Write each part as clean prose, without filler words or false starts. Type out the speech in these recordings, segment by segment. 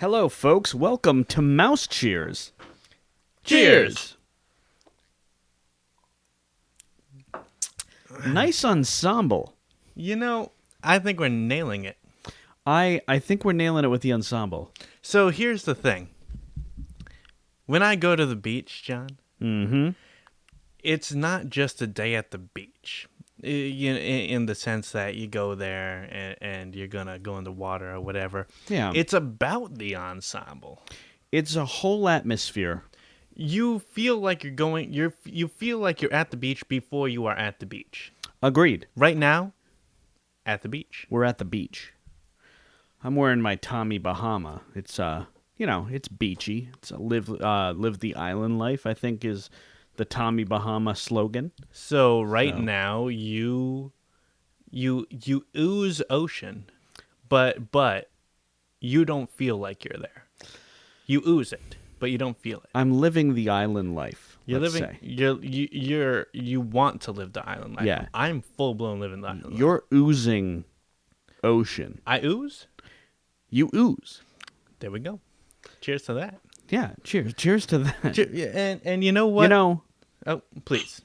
Hello, folks. Welcome to Mouse Cheers. Cheers! Nice ensemble. You know, I think we're nailing it. I think we're nailing it with the ensemble. So here's the thing. When I go to the beach, John, it's not just a day at the beach. In the sense that you go there and you're going to go in the water or whatever. Yeah. It's about the ensemble. It's a whole atmosphere. You feel like you feel like you're at the beach before you are at the beach. Agreed. Right now, at the beach. We're at the beach. I'm wearing my Tommy Bahama. It's it's beachy. It's a live the island life, I think, is the Tommy Bahama slogan. So now you ooze ocean, but you don't feel like you're there. You ooze it, but you don't feel it. I'm living the island life. You want to live the island life. Yeah. I'm full blown living the island life. You're oozing ocean. I ooze? You ooze. There we go. Cheers to that. Yeah, cheers. Cheers to that. And you know what? Oh, please.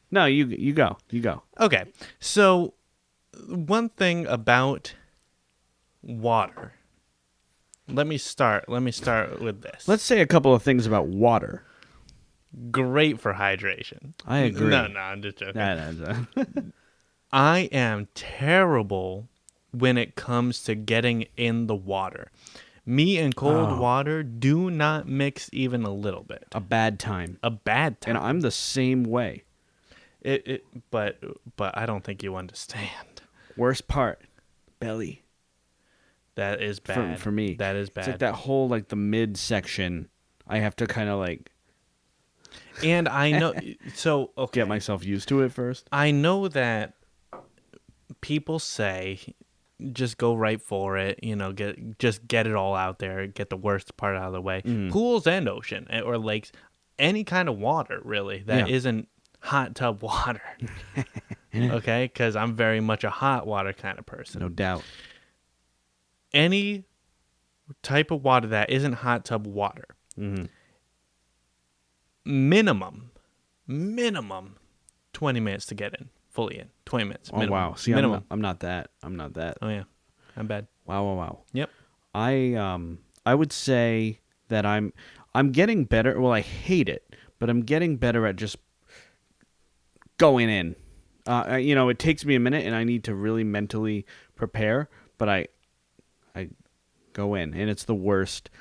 No, you go. You go. Okay. So one thing about water. Let me start with this. Let's say a couple of things about water. Great for hydration. I agree. No, I'm just joking. No. I am terrible when it comes to getting in the water. Me and cold water do not mix even a little bit. A bad time. And I'm the same way. But I don't think you understand. Worst part, belly. That is bad. For me. That is bad. It's like that whole, the mid section. I have to kind of, And I know... So, okay. get myself used to it first. I know that people say... Just go right for it, get it all out there, get the worst part out of the way. Pools and ocean or lakes, any kind of water, really, that isn't hot tub water. Okay? Because I'm very much a hot water kind of person. No doubt. Any type of water that isn't hot tub water, minimum 20 minutes to get in. Fully in 20 minutes. Minimum. Oh wow! See, minimum. I'm not that. Oh yeah, I'm bad. Wow. Yep. I would say that I'm getting better. Well, I hate it, but I'm getting better at just going in. It takes me a minute, and I need to really mentally prepare. But I go in, and it's the worst.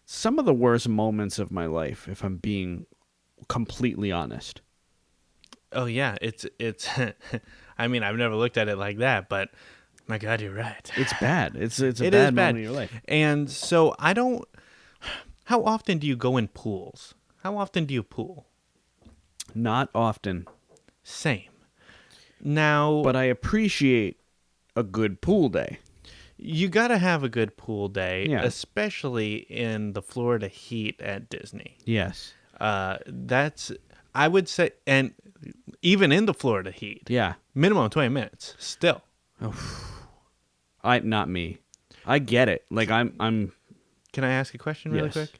Some of the worst moments of my life, if I'm being completely honest. Oh yeah, it's. I mean, I've never looked at it like that, but my God, you're right. It's bad. It's a bad moment in your life. And so I don't. How often do you go in pools? How often do you pool? Not often. Same. Now, but I appreciate a good pool day. You got to have a good pool day, yeah. Especially in the Florida heat at Disney. Yes. That's. I would say, and even in the Florida heat, minimum 20 minutes still. Not me. I get it. I'm. Can I ask a question really quick?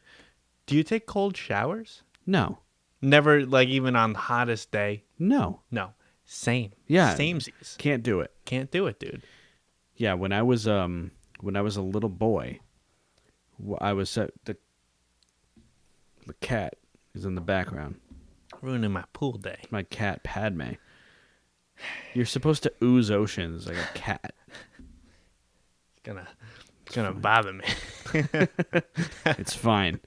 Do you take cold showers? No. Never, even on the hottest day. No. Same. Yeah. Samesies. Can't do it. Can't do it, dude. Yeah. When I was a little boy, I was the cat is in the background. Ruining my pool day. My cat, Padme. You're supposed to ooze oceans like a cat. It's gonna bother me. It's fine.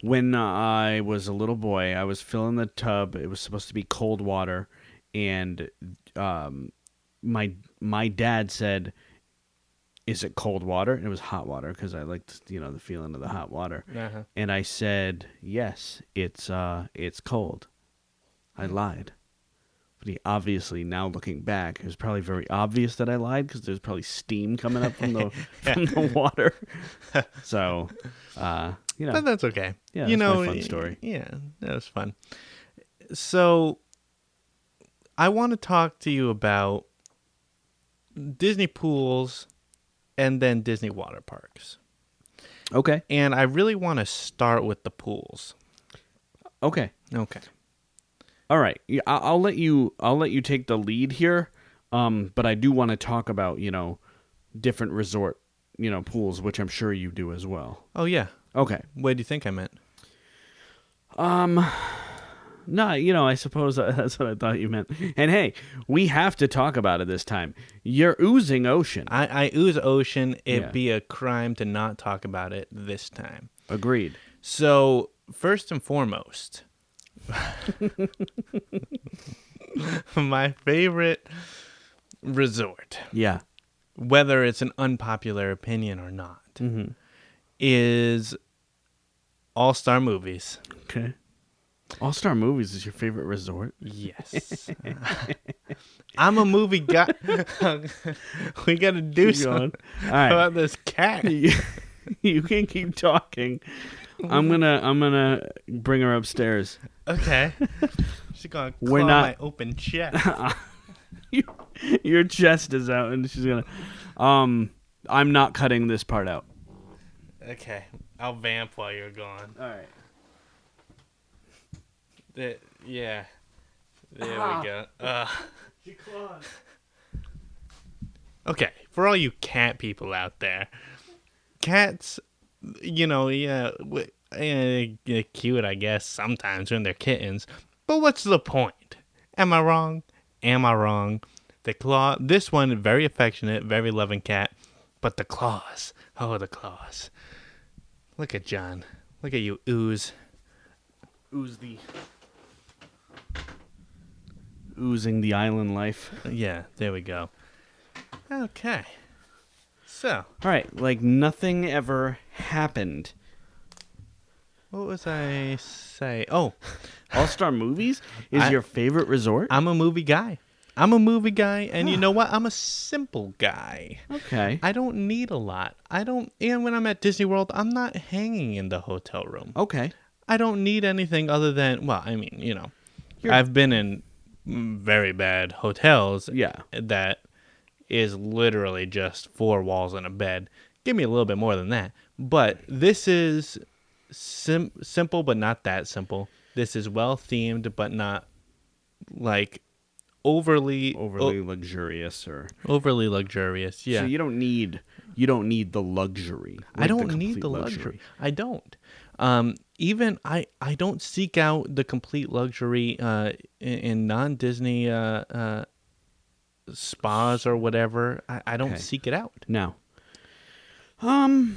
When I was a little boy, I was filling the tub. It was supposed to be cold water, and my dad said, "Is it cold water?" And it was hot water because I liked the feeling of the hot water. Uh-huh. And I said, "Yes, it's cold." I lied, but he obviously, now looking back, it was probably very obvious that I lied because there's probably steam coming up from the water. So, but that's okay. Yeah, that's my fun story. Yeah, that was fun. So, I want to talk to you about Disney pools and then Disney water parks. Okay. And I really want to start with the pools. Okay. Okay. All right. Yeah, I'll let you take the lead here. But I do want to talk about, different resort, pools, which I'm sure you do as well. Oh, yeah. Okay. What do you think I meant? No, I suppose that's what I thought you meant. And hey, we have to talk about it this time. You're oozing ocean. I ooze ocean. It'd Yeah. be a crime to not talk about it this time. Agreed. So, first and foremost, my favorite resort, Yeah. whether it's an unpopular opinion or not, is All-Star Movies. Okay. All-Star Movies is your favorite resort? Yes. I'm a movie guy. We got to do Keep something going. All right. about this cat. You can keep talking. I'm gonna bring her upstairs. Okay. She's going to claw We're not- my open chest. Your chest is out, and she's gonna. I'm not cutting this part out. Okay. I'll vamp while you're gone. All right. Yeah. There we go. She clawed. Okay. For all you cat people out there, cats, they're cute, I guess, sometimes when they're kittens. But what's the point? Am I wrong? Am I wrong? The claw, this one, very affectionate, very loving cat. But the claws. Oh, the claws. Look at John. Look at you ooze. Oozing the island life. Yeah, there we go. Okay. So, All right, like nothing ever happened. what was I say? Oh, All-Star Movies is your favorite resort? I'm a movie guy. And you know what? I'm a simple guy. Okay. I don't need a lot. And when I'm at Disney World, I'm not hanging in the hotel room. Okay. I don't need anything other than, well, I mean, I've been in very bad hotels. Yeah. That is literally just 4 walls and a bed. Give me a little bit more than that. But this is simple, but not that simple. This is well themed, but not like overly luxurious or overly luxurious. Yeah. So you don't need the luxury. I don't the need complete the luxury. I don't. Even I don't seek out the complete luxury in non-Disney spas or whatever. I don't seek it out. No. I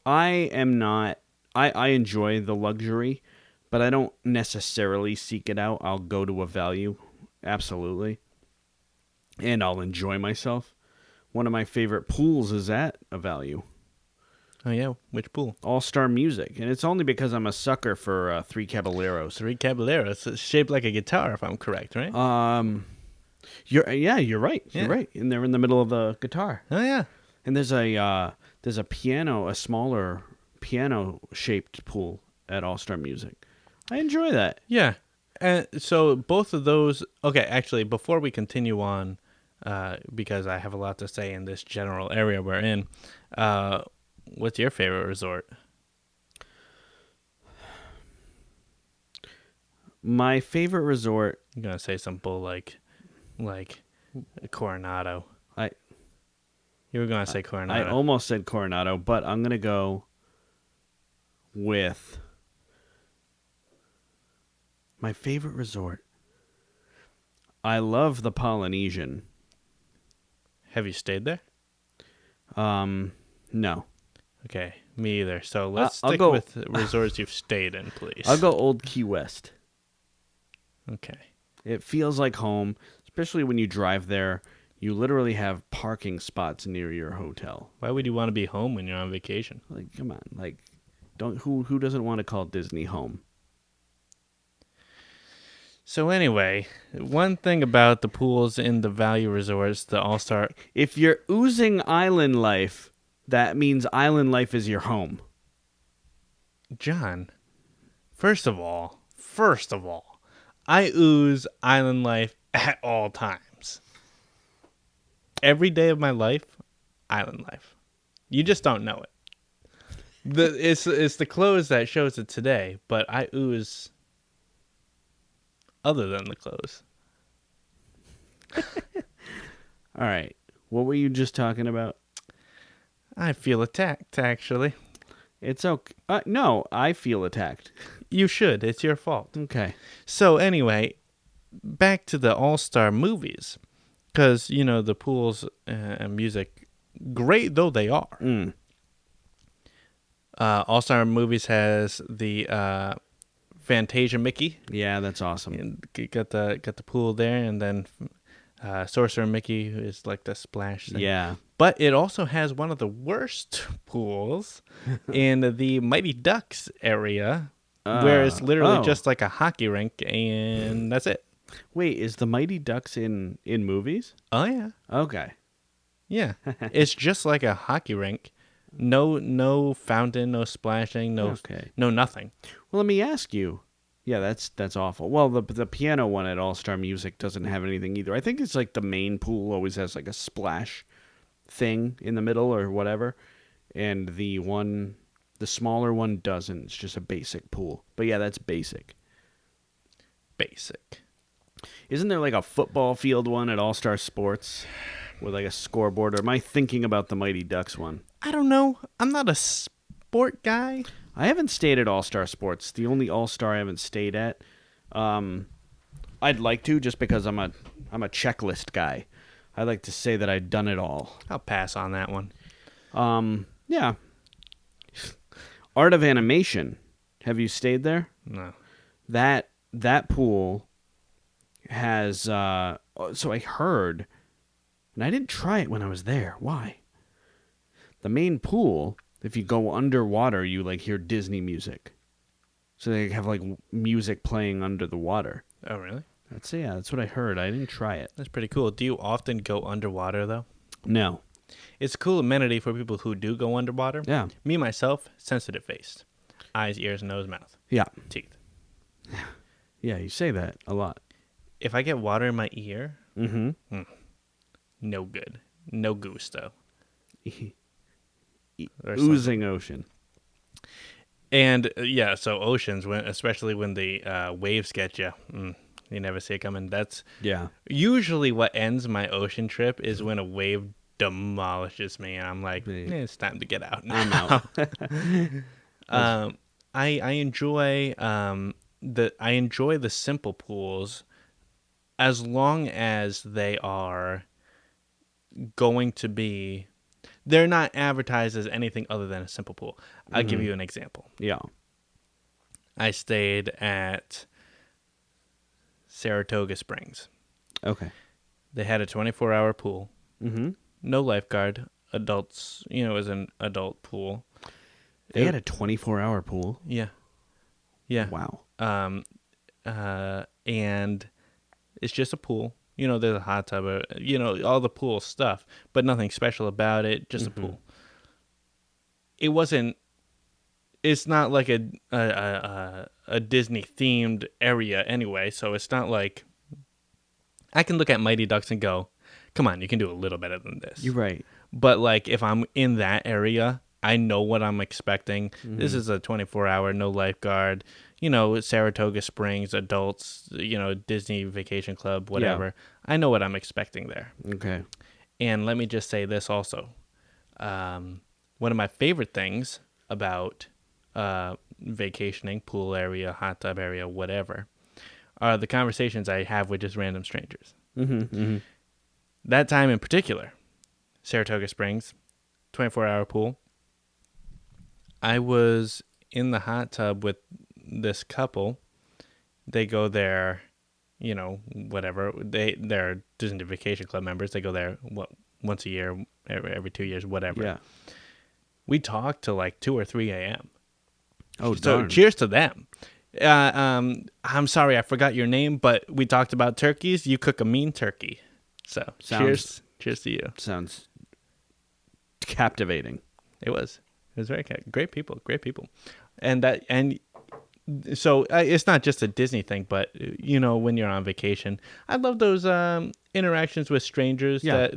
am not. I enjoy the luxury, but I don't necessarily seek it out. I'll go to a value, absolutely, and I'll enjoy myself. One of my favorite pools is at a value. Oh yeah, which pool? All-Star Music, and it's only because I'm a sucker for Three Caballeros. 3 Caballeros. It's shaped like a guitar, if I'm correct, right? You're right. You're right, and they're in the middle of a guitar. Oh yeah. And there's a piano, a smaller piano-shaped pool at All-Star Music. I enjoy that. Yeah. So both of those. Okay, actually, before we continue on, because I have a lot to say in this general area we're in, what's your favorite resort? My favorite resort. I'm gonna say some bull like Coronado. You were gonna say Coronado. I almost said Coronado, but I'm gonna go with my favorite resort. I love the Polynesian. Have you stayed there? No. Okay, me either. So let's I'll stick go- with resorts you've stayed in, please. I'll go Old Key West. Okay. It feels like home, especially when you drive there. You literally have parking spots near your hotel. Why would you want to be home when you're on vacation? Like, come on, like, who doesn't want to call Disney home? So anyway, one thing about the pools in the value resorts, the All-Star... If you're oozing island life, that means island life is your home. John, first of all, I ooze island life at all times. every day of my life, island life. You just don't know it. It's the clothes that shows it today, but I ooze other than the clothes. All right. What were you just talking about? I feel attacked, actually. It's okay. No, I feel attacked. You should. It's your fault. Okay. So anyway, back to the All-Star movies. Because, the pools and music, great though they are. All-Star movies has the Fantasia Mickey. Yeah, that's awesome. And you got the pool there, and then Sorcerer Mickey, who is like the splash thing. Yeah. But it also has one of the worst pools in the Mighty Ducks area, where it's literally just like a hockey rink, and that's it. Wait, is the Mighty Ducks in movies? Oh, yeah. Okay. Yeah. It's just like a hockey rink. No fountain, no splashing, no nothing. Well, let me ask you. Yeah, that's awful. Well, the piano one at All Star Music doesn't have anything either. I think it's like the main pool always has like a splash thing in the middle or whatever, and the smaller one doesn't. It's just a basic pool. But yeah, that's basic. Basic. Isn't there like a football field one at All Star Sports with like a scoreboard? Or am I thinking about the Mighty Ducks one? I don't know. I'm not a sport guy. I haven't stayed at All Star Sports. The only All Star I haven't stayed at. I'd like to, just because I'm a checklist guy. I like to say that I've done it all. I'll pass on that one. Yeah. Art of Animation. Have you stayed there? No. That pool has so I heard, and I didn't try it when I was there. Why? The main pool, if you go underwater, you like hear Disney music. So they have like music playing under the water. Oh, really? That's what I heard. I didn't try it. That's pretty cool. Do you often go underwater, though? No. It's a cool amenity for people who do go underwater. Yeah. Me, myself, sensitive face. Eyes, ears, nose, mouth. Yeah. Teeth. Yeah, you say that a lot. If I get water in my ear, no good. No gusto. Oozing ocean. And, so oceans, especially when the waves get you, you never see it coming. That's usually what ends my ocean trip is when a wave demolishes me, and I'm like, it's time to get out now. I'm out. I enjoy the simple pools as long as they are going to be. They're not advertised as anything other than a simple pool. I'll give you an example. Yeah. I stayed at Saratoga Springs. Okay. They had a 24-hour pool. Mm-hmm. No lifeguard. Adults, it was an adult pool. They had a 24-hour pool? Yeah. Yeah. Wow. And it's just a pool. There's a hot tub, all the pool stuff, but nothing special about it, just a pool. It's not like a Disney themed area anyway, so it's not like I can look at Mighty Ducks and go, come on, you can do a little better than this. You're right. But like if I'm in that area, I know what I'm expecting. This is a 24-hour, no lifeguard, Saratoga Springs, adults, Disney Vacation Club, whatever. Yeah. I know what I'm expecting there. Okay. And let me just say this also. One of my favorite things about vacationing, pool area, hot tub area, whatever, are the conversations I have with just random strangers. That time in particular, Saratoga Springs, 24-hour pool, I was in the hot tub with this couple. They go there, whatever. They're Disney Vacation Club members. They go there once a year, every 2 years, whatever. Yeah. We talked till like 2 or 3 a.m. Oh, so darn. Cheers to them. I'm sorry I forgot your name, but we talked about turkeys. You cook a mean turkey. So cheers to you. Sounds captivating. It was very great people, and So it's not just a Disney thing, but when you're on vacation, I love those interactions with strangers Yeah.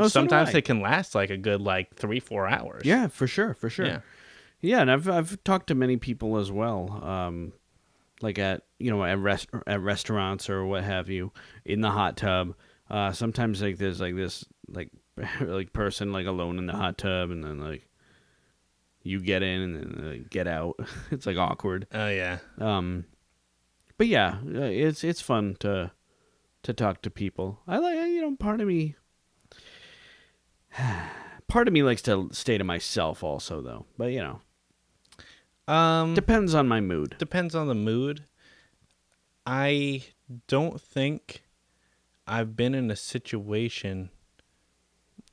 sometimes I. they can last like a good 3-4 hours. Yeah, for sure, for sure. Yeah. Yeah, and I've talked to many people as well, like at at restaurants or what have you, in the hot tub. Sometimes like there's like this like person like alone in the hot tub, and then like you get in and then like, get out. It's like awkward. Oh yeah. But yeah, it's fun to talk to people. I like part of me likes to stay to myself also though. But depends on my mood. Depends on the mood. I don't think I've been in a situation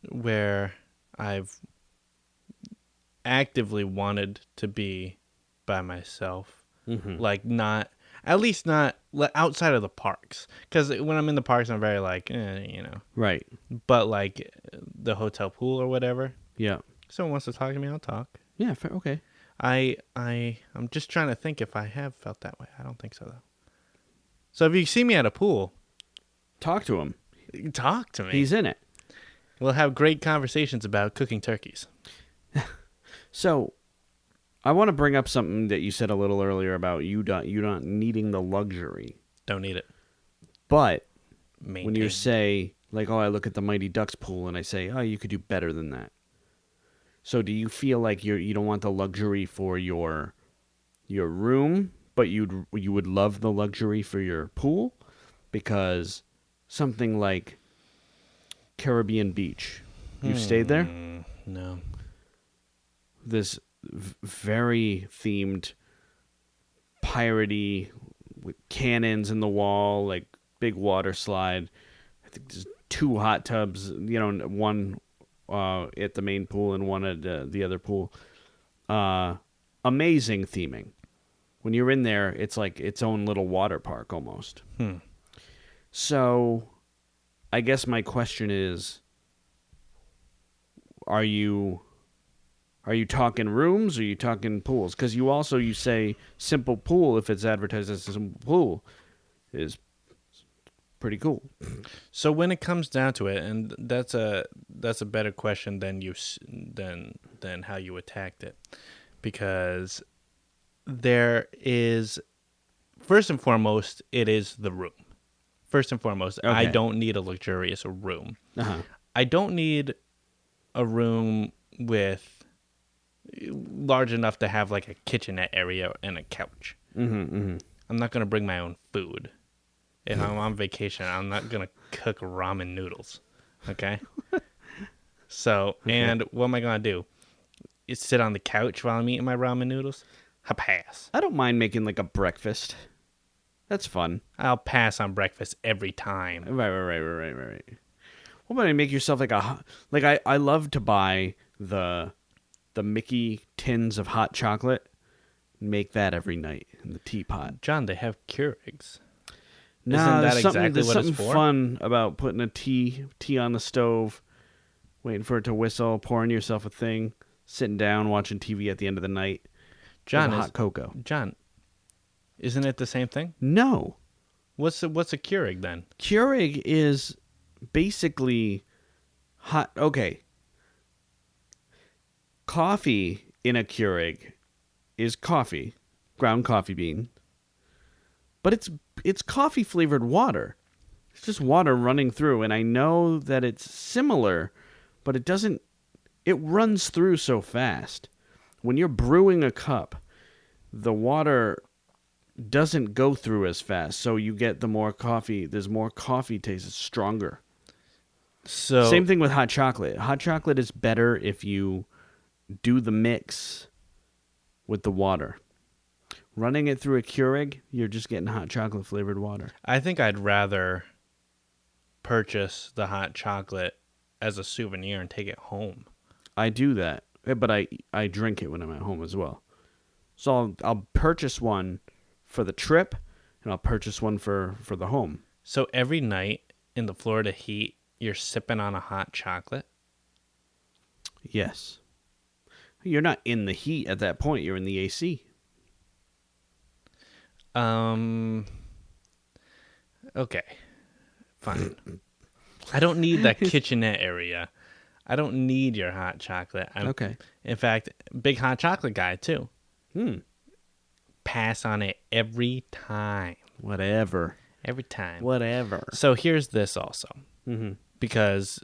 where I've actively wanted to be by myself. Mm-hmm. Like not, at least not outside of the parks. Because when I'm in the parks, I'm very Right. But like the hotel pool or whatever, Yeah. someone wants to talk to me, I'll talk. Yeah. Okay. I'm just trying to think if I have felt that way. I don't think so though. So if you see me at a pool, Talk to him. talk to me. He's in it. We'll have great conversations about cooking turkeys. So, I want to bring up something that you said a little earlier about you not needing the luxury. Don't need it. But Maintain. when you say like, "Oh, I look at the Mighty Ducks pool and I say, "Oh, you could do better than that." So, do you feel like you don't want the luxury for your room, but you would love the luxury for your pool? Because something like Caribbean Beach, you've stayed there? No. This very themed piratey with cannons in the wall, like big water slide. I think there's 2 hot tubs, one at the main pool and one at the other pool. Amazing theming. When you're in there, it's like its own little water park almost. So, I guess my question is, are you talking rooms or are you talking pools? Because you say simple pool if it's advertised as a simple pool is pretty cool. So when it comes down to it, and that's a better question than how you attacked it, because there is, first and foremost, it is the room. First and foremost, Okay. I don't need a luxurious room. Uh-huh. I don't need a room with large enough to have like a kitchenette area and a couch. I'm not going to bring my own food. If I'm on vacation, I'm not going to cook ramen noodles. Okay? So, and what am I going to do? Is sit on the couch while I'm eating my ramen noodles? I'll pass. I don't mind making like a breakfast. That's fun. I'll pass on breakfast every time. Right. What about you make yourself I love to buy the Mickey tins of hot chocolate. Make that every night in the teapot. John, they have Keurigs. No, Isn't that there's exactly what it's something for? fun about putting a tea on the stove, waiting for it to whistle, pouring yourself a thing, sitting down, watching TV at the end of the night. John, hot cocoa. John, isn't it the same thing? No. What's a Keurig then? Keurig is basically hot. Okay. Coffee in a Keurig is coffee, ground coffee bean, but it's coffee flavored water. It's just water running through, and I know that it's similar, but it doesn't. It runs through so fast. When you're brewing a cup, the water doesn't go through as fast, so you get the more coffee. There's more coffee taste. It's stronger. So Same thing with hot chocolate. Hot chocolate is better if you do the mix with the water. Running it through a Keurig, you're just getting hot chocolate flavored water. I think I'd rather purchase the hot chocolate as a souvenir and take it home. I do that, but I drink it when I'm at home as well. So I'll purchase one for the trip, and I'll purchase one for the home. So every night in the Florida heat, you're sipping on a hot chocolate? Yes. You're not in the heat at that point. You're in the AC. Okay, fine. I don't need that kitchenette area. I don't need your hot chocolate. Okay. In fact, big hot chocolate guy too. Hmm. Pass on it every time. Whatever. Every time. Whatever. So here's this also. Mm-hmm. Because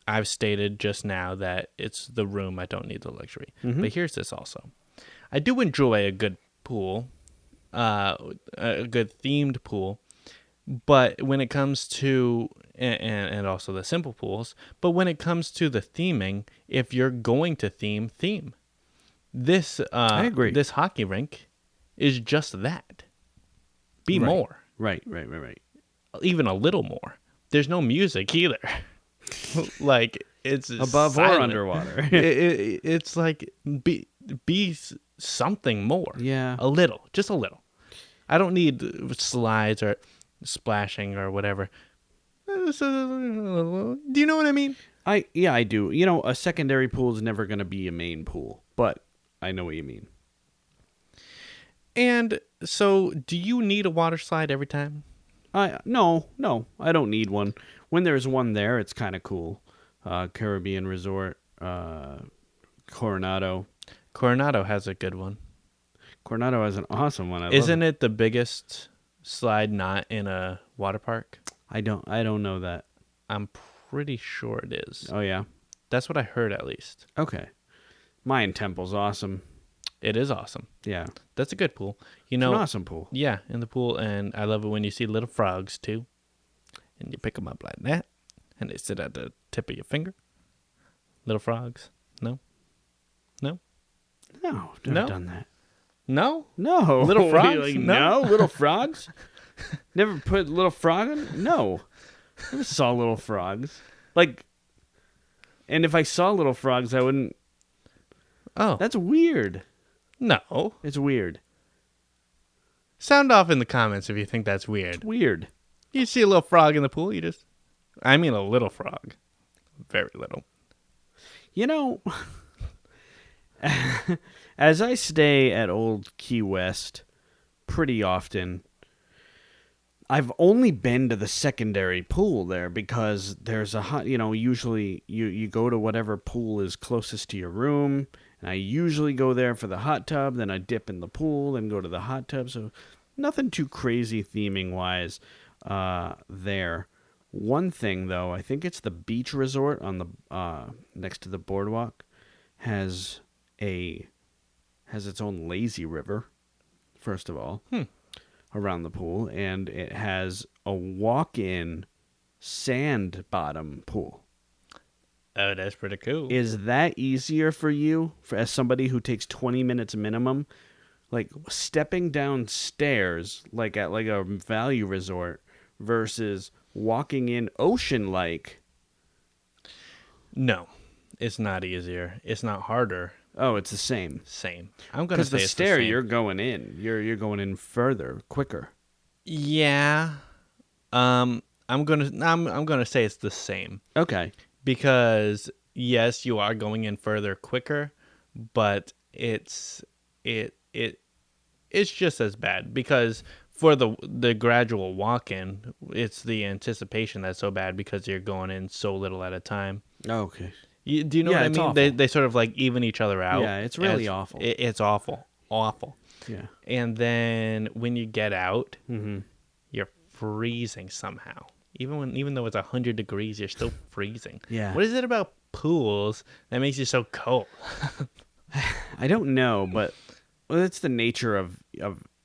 I've stated just now that it's the room. I don't need the luxury. Mm-hmm. But here's this also. I do enjoy a good pool, a good themed pool. But when it comes to, and also the simple pools, but when it comes to the theming, if you're going to theme. This, I agree. This hockey rink is just that. Be Right. more. Right. Even a little more. There's no music either. Like, it's Above silent. or underwater. It's like, be something more. Yeah. A little. Just a little. I don't need slides or splashing or whatever. Do you know what I mean? I do. You know, a secondary pool is never going to be a main pool, but I know what you mean. And so, do you need a water slide every time? No, I don't need one. When there's one there, it's kind of cool. Caribbean Resort, Coronado. Coronado has a good one. Coronado has an awesome one. Isn't it the biggest slide not in a water park? I don't know that. I'm pretty sure it is. Oh yeah. That's what I heard, at least. Okay. Mayan Temple's awesome. It is awesome. Yeah. That's a good pool. You It's know, an awesome pool. Yeah, in the pool, and I love it when you see little frogs too, and you pick them up like that, and they sit at the tip of your finger. Little frogs. No. No, never No? done that. No. No. Little frogs? Like, No? no, little frogs? Never put little frog in? No. Never saw little frogs. Like, and if I saw little frogs, I wouldn't. Oh. That's weird. No. It's weird. Sound off in the comments if you think that's weird. It's weird. You see a little frog in the pool, I mean a little frog. Very little. You know, as I stay at Old Key West pretty often, I've only been to the secondary pool there because there's a hot, usually you go to whatever pool is closest to your room, and I usually go there for the hot tub, then I dip in the pool, then go to the hot tub, so nothing too crazy theming-wise there. One thing, though, I think it's the beach resort on the next to the boardwalk, has its own lazy river, first of all. Around the pool, and it has a walk-in sand bottom pool. Oh, that's pretty cool. Is that easier for you, as somebody who takes 20 minutes minimum? Like, stepping downstairs, like at like a value resort, versus walking in ocean-like? No, it's not easier. It's not harder. Oh, it's the same. Same. I'm gonna Because say the it's stair, the same. you're going in. You're going in further, quicker. Yeah. I'm gonna say it's the same Okay. because yes, you are going in further quicker, but it's just as bad because for the gradual walk-in, it's the anticipation that's so bad because you're going in so little at a time. Okay. Do you know what I it's mean? awful. They sort of like even each other out. Yeah, it's really awful. It's awful. Yeah. And then when you get out, Mm-hmm. you're freezing somehow. Even though it's 100 degrees, you're still freezing. Yeah. What is it about pools that makes you so cold? I don't know, but it's the nature of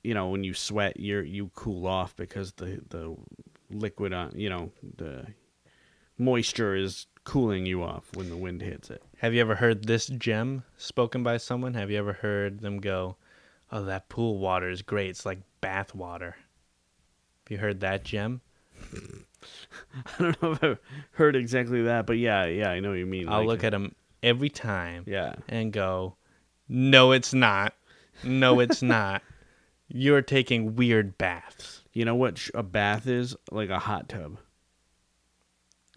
when you sweat, you cool off because the liquid on the moisture is cooling you off when the wind hits it. Have you ever heard this gem spoken by someone? Have you ever heard them go, "Oh, that pool water is great. It's like bath water." Have you heard that gem? I don't know if I've heard exactly that, but yeah, I know what you mean. I'll look at them every time Yeah. and go, "No, it's not. No, it's not. You're taking weird baths." You know what a bath is? Like a hot tub.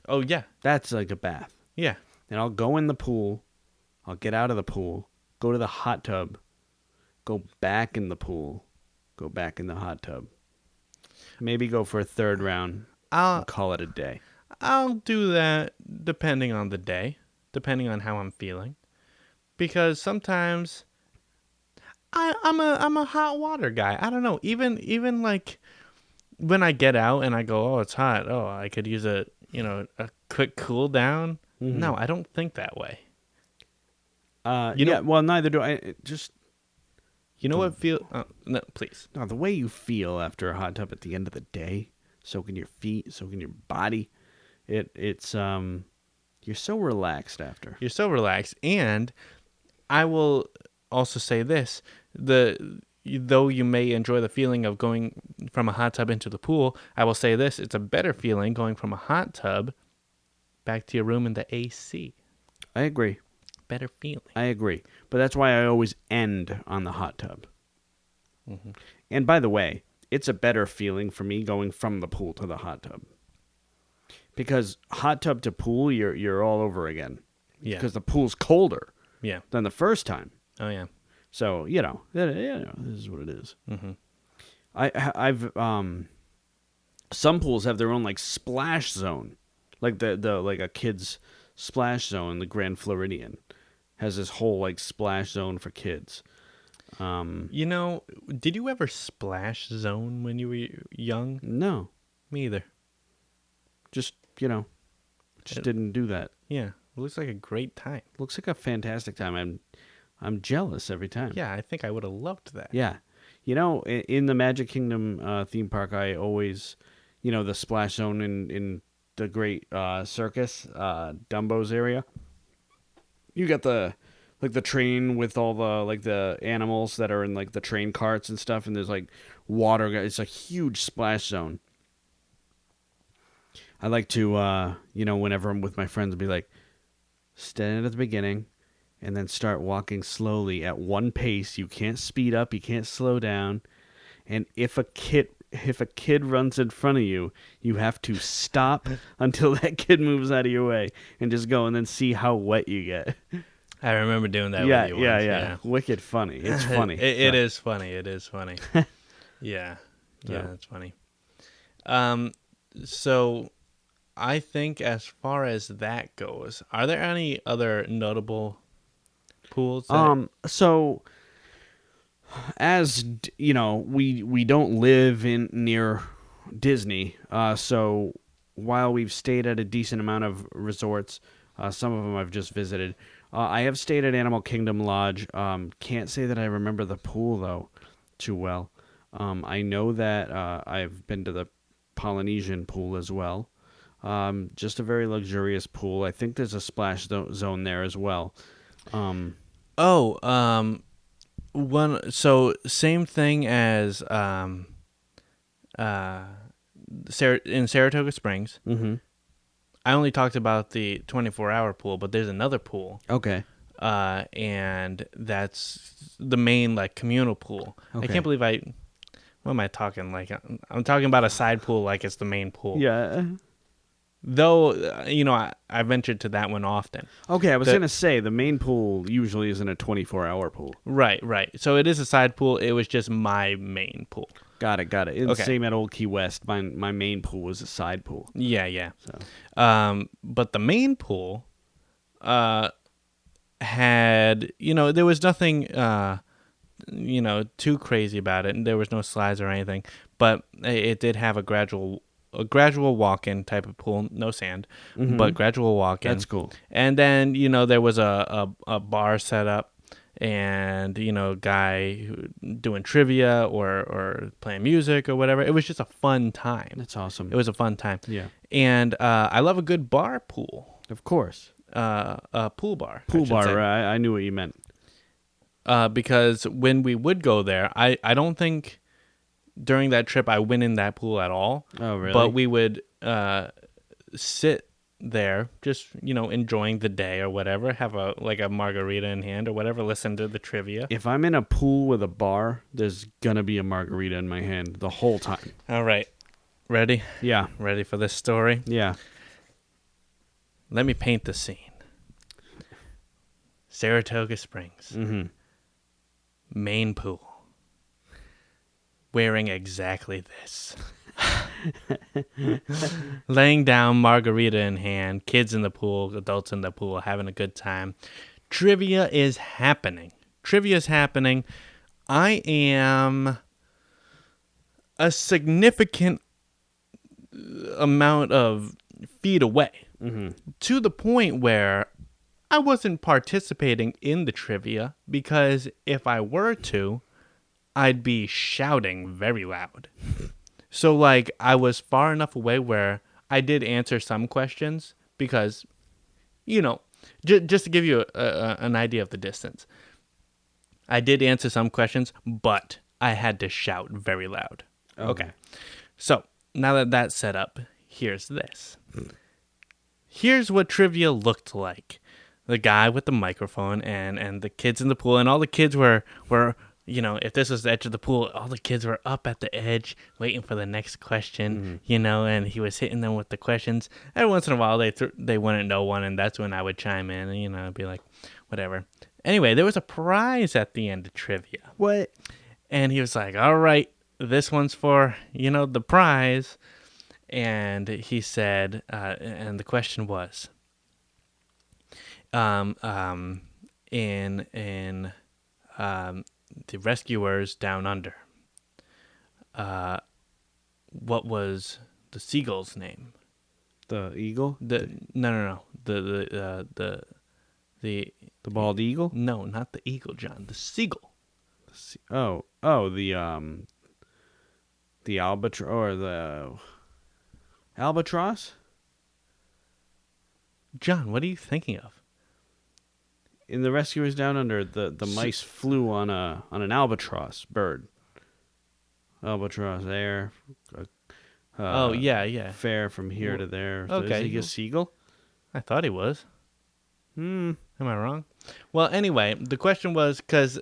Oh, yeah. That's like a bath. Yeah. And I'll go in the pool. I'll get out of the pool. Go to the hot tub. Go back in the pool. go back in the hot tub. Maybe go for a third round and call it a day. I'll do that depending on the day, depending on how I'm feeling, because sometimes I'm a hot water guy. I don't know. Even like when I get out and I go, oh, it's hot. Oh, I could use a quick cool down. Mm-hmm. No, I don't think that way. Well, neither do I. You know what feel? No, please. No, the way you feel after a hot tub at the end of the day, soaking your feet, soaking your body, it's you're so relaxed after. You're so relaxed, and I will also say this: though you may enjoy the feeling of going from a hot tub into the pool, I will say this: it's a better feeling going from a hot tub back to your room in the AC. I agree. Better feeling. I agree. But that's why I always end on the hot tub. Mm-hmm. And by the way, it's a better feeling for me going from the pool to the hot tub. Because hot tub to pool, you're all over again. Yeah. Because the pool's colder. Yeah. Than the first time. Oh yeah. So this is what it is. Mm-hmm. I've some pools have their own like splash zone, like the like a kid's splash zone. The Grand Floridian has this whole like splash zone for kids. Did you ever splash zone when you were young? No, Me either. just didn't do that. Yeah, it looks like a great time. Looks like a fantastic time. I'm jealous every time. Yeah, I think I would have loved that. Yeah. In the Magic Kingdom theme park, I always, the splash zone in the Great Circus, Dumbo's area. You got the train with all the animals that are in like the train carts and stuff, and there's like water. It's a huge splash zone. I like to, whenever I'm with my friends, be like, stand at the beginning, and then start walking slowly at one pace. You can't speed up, you can't slow down, and if a kid runs in front of you, you have to stop until that kid moves out of your way, and just go, and then see how wet you get. I remember doing that with you once. Yeah. Wicked funny. It's funny. It is funny. It is funny. Yeah, that's funny. So I think as far as that goes, are there any other notable pools? So as we don't live near Disney. So while we've stayed at a decent amount of resorts, some of them I've just visited. I have stayed at Animal Kingdom Lodge. Can't say that I remember the pool though too well. I know that I've been to the Polynesian pool as well. Just a very luxurious pool. I think there's a splash zone there as well. Same thing as in Saratoga Springs. Mm-hmm. I only talked about the 24-hour pool, but there's another pool. Okay. And that's the main like communal pool. Okay. I can't believe what am I talking like? I'm talking about a side pool like it's the main pool. Yeah. Though, I ventured to that one often. Okay, I was going to say the main pool usually isn't a 24-hour pool. Right. So it is a side pool. It was just my main pool. Got it. And okay. Same at Old Key West. My main pool was a side pool. Yeah. So. But the main pool had, there was nothing, too crazy about it. And there was no slides or anything. But it did have a gradual walk-in type of pool, no sand, mm-hmm. but gradual walk-in. That's cool. And then, there was a bar set up and, guy doing trivia or playing music or whatever. It was just a fun time. That's awesome. It was a fun time. Yeah. And I love a good bar pool. Of course. A pool bar. Pool bar, I knew what you meant. Because when we would go there, I don't think during that trip I went in that pool at all. Oh, really? But we would sit there just, enjoying the day or whatever, have a margarita in hand or whatever, listen to the trivia. If I'm in a pool with a bar, there's going to be a margarita in my hand the whole time. All right. Ready? Yeah. Ready for this story? Yeah. Let me paint the scene. Saratoga Springs. Mm-hmm. Main pool. wearing exactly this. Laying down, margarita in hand, kids in the pool, adults in the pool, having a good time. Trivia is happening. I am a significant amount of feet away, to the point where I wasn't participating in the trivia, because if I were to, I'd be shouting very loud. So, like, I was far enough away where I did answer some questions because, just to give you an idea of the distance, I did answer some questions, but I had to shout very loud. Okay. So, now that that's set up, here's this. Here's what trivia looked like. The guy with the microphone and the kids in the pool, and all the kids were if this was the edge of the pool, all the kids were up at the edge waiting for the next question, and he was hitting them with the questions. Every once in a while, they wouldn't know one, and that's when I would chime in, and, I'd be like, whatever. Anyway, there was a prize at the end of trivia. What? And he was like, all right, this one's for, the prize. And he said, and the question was, in the rescuers down under, what was the seagull's name? The eagle? No. The bald eagle? No, not the eagle, John. The seagull. The albatross, or the albatross? John, what are you thinking of? In the Rescuers Down Under, the mice flew on an albatross bird. Albatross there. Yeah. Fair from here to there. Okay. Is he a seagull? I thought he was. Am I wrong? Well, anyway, the question was, because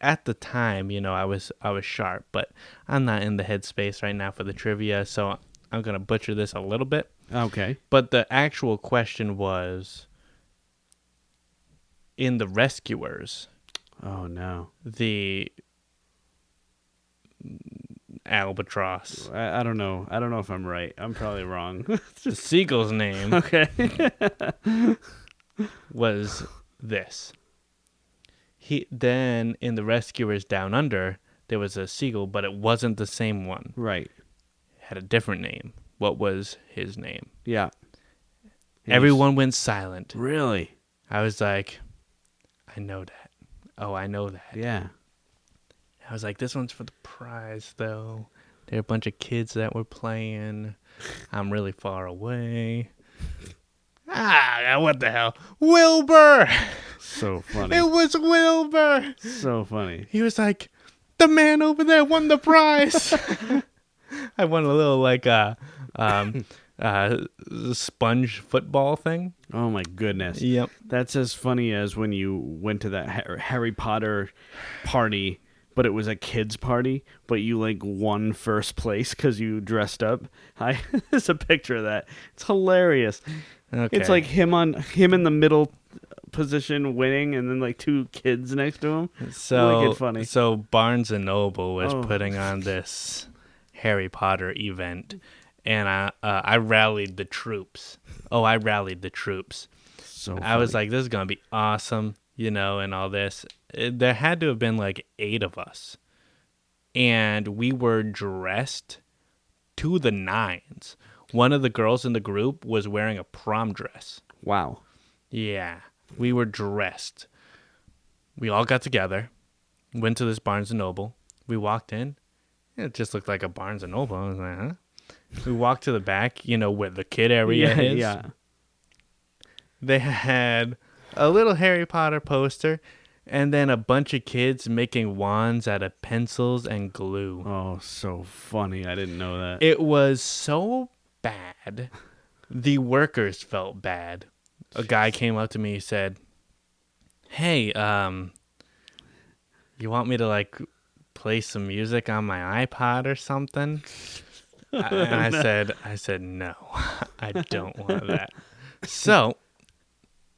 at the time, I was sharp, but I'm not in the headspace right now for the trivia, so I'm gonna butcher this a little bit. Okay. But the actual question was, in the rescuers. Oh no. The albatross. I don't know. I don't know if I'm right. I'm probably wrong. The seagull's name. Okay. Was this. Then in the Rescuers Down Under, there was a seagull, but it wasn't the same one. Right. It had a different name. What was his name? Yeah. Everyone went silent. Really? I was like, I know that. Oh, I know that. Yeah. I was like, this one's for the prize, though. There are a bunch of kids that were playing. I'm really far away. What the hell? Wilbur! So funny. It was Wilbur! So funny. He was like, the man over there won the prize. I won a little, sponge football thing. Oh, my goodness. Yep. That's as funny as when you went to that Harry Potter party, but it was a kid's party, but you, won first place because you dressed up. There's a picture of that. It's hilarious. Okay. It's like him in the middle position winning, and then two kids next to him. So funny. So Barnes and Noble was putting on this Harry Potter event, and I rallied the troops. I rallied the troops. So funny. I was like, this is gonna be awesome, and all this. There had to have been 8 of us, and we were dressed to the nines. One of the girls in the group was wearing a prom dress. Wow. Yeah, we were dressed. We all got together, went to this Barnes & Noble. We walked in. It just looked like a Barnes & Noble. I was like, huh? We walked to the back, where the kid area is. Yeah. They had a little Harry Potter poster, and then a bunch of kids making wands out of pencils and glue. Oh, so funny. I didn't know that. It was so bad. The workers felt bad. A guy came up to me and said, hey, you want me to play some music on my iPod or something? And I said, no, I don't want that. So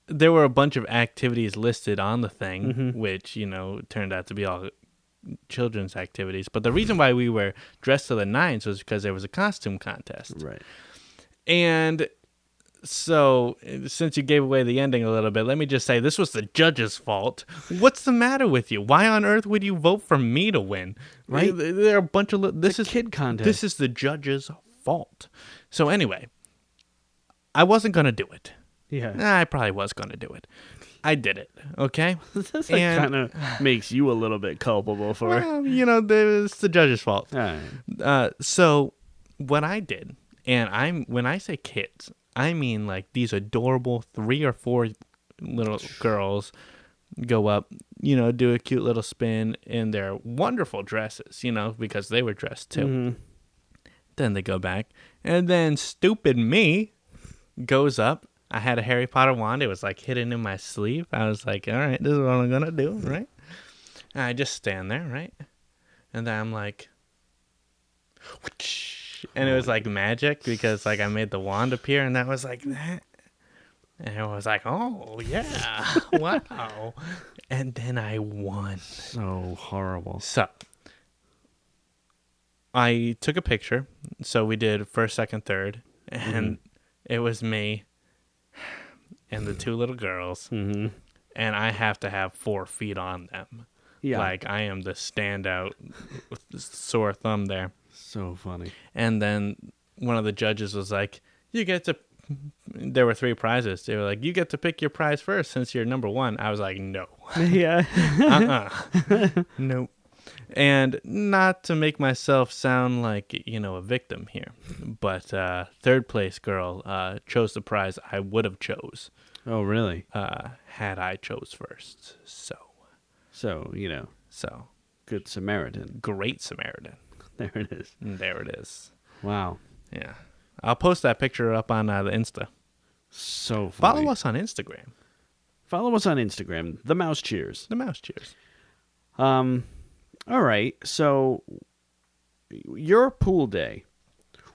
there were a bunch of activities listed on the thing, which, turned out to be all children's activities. But the reason why we were dressed to the nines was because there was a costume contest. Right. And so, since you gave away the ending a little bit, let me just say this was the judge's fault. What's the matter with you? Why on earth would you vote for me to win? Right? There are a bunch of This is kid contest. This is the judge's fault. So anyway, I wasn't gonna do it. Yeah. I probably was gonna do it. I did it. Okay. This kind of makes you a little bit culpable for it. Well, it's the judge's fault. All right. So what I did, and when I say kids, I mean like these adorable 3 or 4 little girls go up, do a cute little spin in their wonderful dresses, because they were dressed too. Mm-hmm. Then they go back, and then stupid me goes up. I had a Harry Potter wand. It was like hidden in my sleeve. I was like, all right, this is what I'm going to do, right? And I just stand there, right? And then I'm like, whoosh, and it was like magic because like I made the wand appear, and that was like that. And I was like, oh, yeah, wow. And then I won. So horrible. So I took a picture. So we did first, second, third, and it was me and the 2 little girls, and I have to have 4 feet on them. Yeah. Like, I am the standout with the sore thumb there. So funny. And then one of the judges was like, there were 3 prizes. They were like, you get to pick your prize first since you're number 1. I was like, no. Yeah. Nope. And not to make myself sound like, a victim here, but third place girl chose the prize I would have chose. Oh, really? Had I chose first. So, Good Samaritan. Great Samaritan. There it is. There it is. Wow. Yeah. I'll post that picture up on the Insta. So funny. Follow us on Instagram. Follow us on Instagram. The Mouse Cheers. The Mouse Cheers. All right. So, your pool day,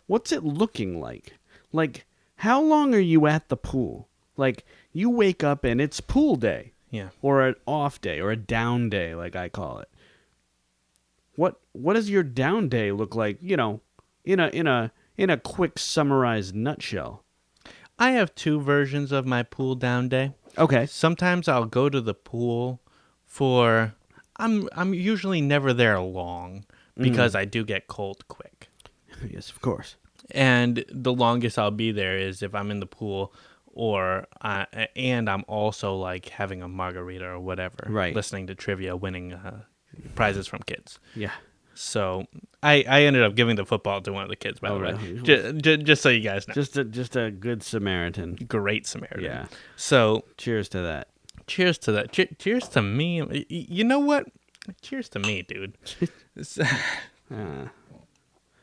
what's it looking like? Like, how long are you at the pool? Like, you wake up and it's pool day. Yeah. Or an off day or a down day, like I call it. What does your down day look like, in a quick summarized nutshell? I have 2 versions of my pool down day. Okay. Sometimes I'll go to the pool for I'm usually never there long because I do get cold quick. Yes, of course. And the longest I'll be there is if I'm in the pool and I'm also like having a margarita or whatever. Right. Listening to trivia, winning prizes from kids. Yeah. So I ended up giving the football to one of the kids, by the way. Really? Just so you guys know. Just a good Samaritan. Great Samaritan. Yeah. So cheers to that. Cheers to that. Cheers to me. You know what? Cheers to me, dude.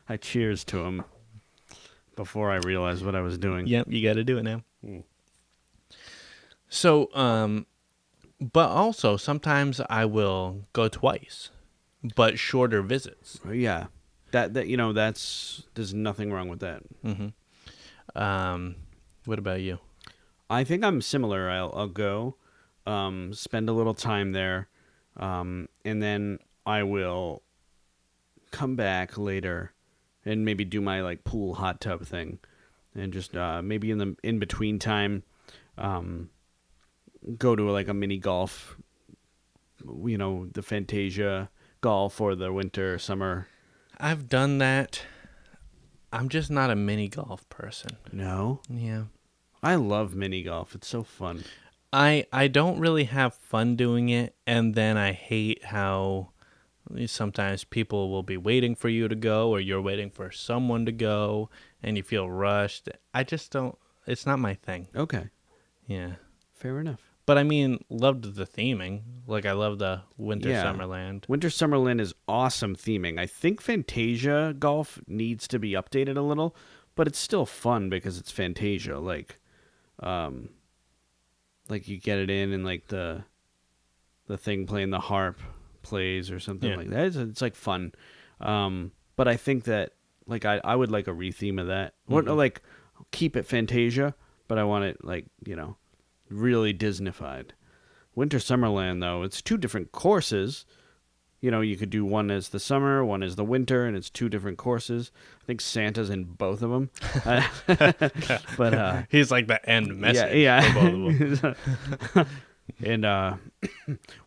I cheers to him before I realized what I was doing. Yep, you got to do it now. So, but also sometimes I will go twice, but shorter visits. Yeah, there's nothing wrong with that. Mm-hmm. What about you? I think I'm similar. I'll go, spend a little time there, and then I will come back later and maybe do my like pool hot tub thing, and just maybe in between time, go to like a mini golf, the Fantasia golf or the winter summer. I've done that. I'm just not a mini golf person. No? Yeah. I love mini golf. It's so fun. I don't really have fun doing it, and then I hate how sometimes people will be waiting for you to go, or you're waiting for someone to go, and you feel rushed. I just don't. It's not my thing. Okay. Yeah. Fair enough. But I mean, loved the theming. Like, I love the Winter Summerland. Winter Summerland is awesome theming. I think Fantasia golf needs to be updated a little, but it's still fun because it's Fantasia. Like you get it in and like the thing playing the harp plays or something like that. It's like fun. But I think that like I would like a retheme of that. Mm-hmm. Or like keep it Fantasia, but I want it like, really Disneyfied. Winter Summerland though, it's 2 different courses. you could do one as the summer, one as the winter, and it's 2 different courses. I think Santa's in both of them. But he's like the end message yeah. for both of them. And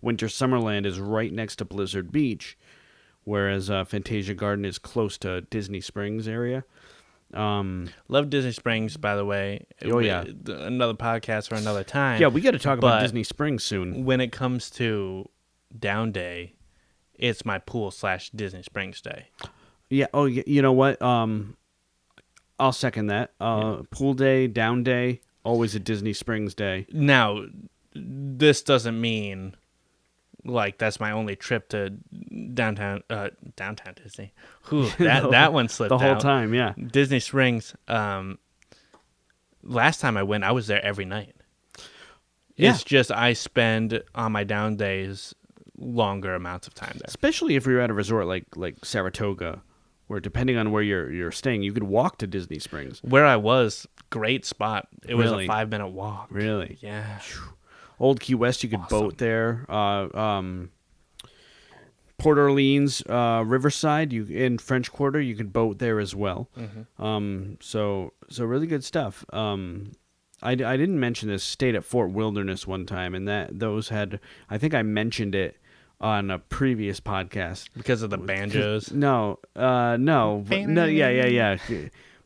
Winter Summerland is right next to Blizzard Beach, whereas Fantasia Garden is close to Disney Springs area. Love Disney Springs, by the way. Oh, yeah. Another podcast for another time. Yeah, we got to talk about But Disney Springs soon. when it comes to down day, it's my pool/Disney Springs day. Yeah. Oh, you know what? I'll second that. Pool day, down day, always a Disney Springs day. Now, this doesn't mean like that's my only trip to downtown Disney. Whew, that one slipped the whole out. time. Yeah. Disney Springs. Last time I went, I was there every night. Yeah. It's just I spend on my down days longer amounts of time there. Especially if you're at a resort like Saratoga, where depending on where you're staying, you could walk to Disney Springs. Where I was, great spot. It was Really? a 5-minute walk. Really? Yeah. Old Key West, you could Awesome. boat there. Port Orleans, Riverside, in French Quarter, you could boat there as well. Mm-hmm. So really good stuff. I didn't mention this. Stayed at Fort Wilderness one time, and those had. I think I mentioned it on a previous podcast. Because of the banjos. No, yeah.